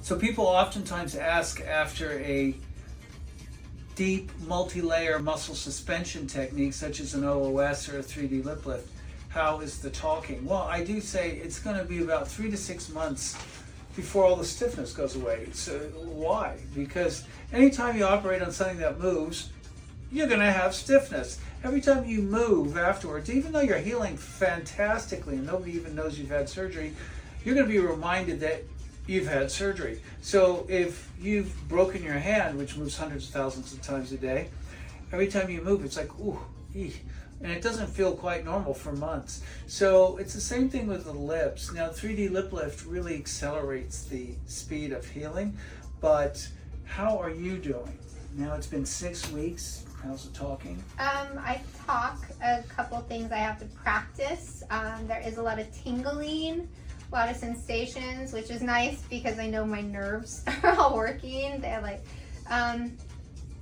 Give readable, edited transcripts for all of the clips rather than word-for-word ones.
So people oftentimes ask after a deep multi-layer muscle suspension technique such as an OOS or a 3D lip lift, how is the talking? Well, I do say it's going to be about 3 to 6 months before all the stiffness goes away. So why? Because anytime you operate on something that moves, you're going to have stiffness. Every time you move afterwards, even though you're healing fantastically and nobody even knows you've had surgery, you're going to be reminded that you've had surgery. So if you've broken your hand, which moves hundreds of thousands of times a day, every time you move, it's like, ooh, eek. And it doesn't feel quite normal for months. So it's the same thing with the lips. Now, 3D lip lift really accelerates the speed of healing, but how are you doing? Now it's been 6 weeks. How's the talking? I talk a couple things I have to practice. There is a lot of tingling, a lot of sensations, which is nice because I know my nerves are all working. They're like,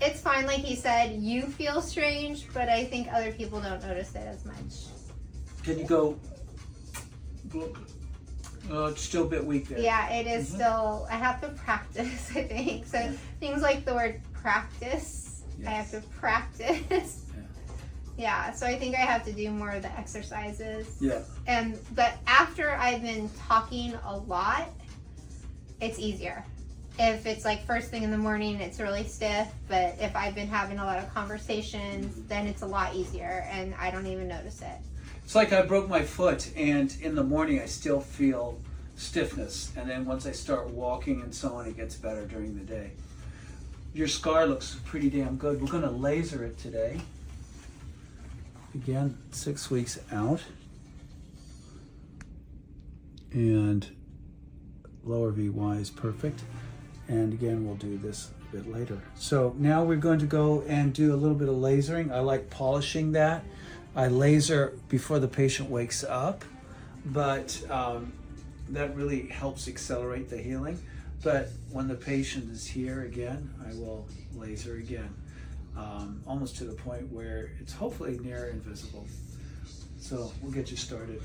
it's fine. Like he said, you feel strange, but I think other people don't notice it as much. Can you go? It's still a bit weak there. Yeah, it is still. I have to practice, I think. So things like the word practice, I have to practice. Yeah, so I think I have to do more of the exercises. Yeah. But after I've been talking a lot, it's easier. If it's like first thing in the morning, it's really stiff. But if I've been having a lot of conversations, then it's a lot easier and I don't even notice it. It's like I broke my foot and in the morning I still feel stiffness. And then once I start walking and so on, it gets better during the day. Your scar looks pretty damn good. We're gonna laser it today. Again, 6 weeks out. And lower VY is perfect. And again, we'll do this a bit later. So now we're going to go and do a little bit of lasering. I like polishing that. I laser before the patient wakes up, but that really helps accelerate the healing. But when the patient is here again, I will laser again, almost to the point where it's hopefully near invisible. So we'll get you started.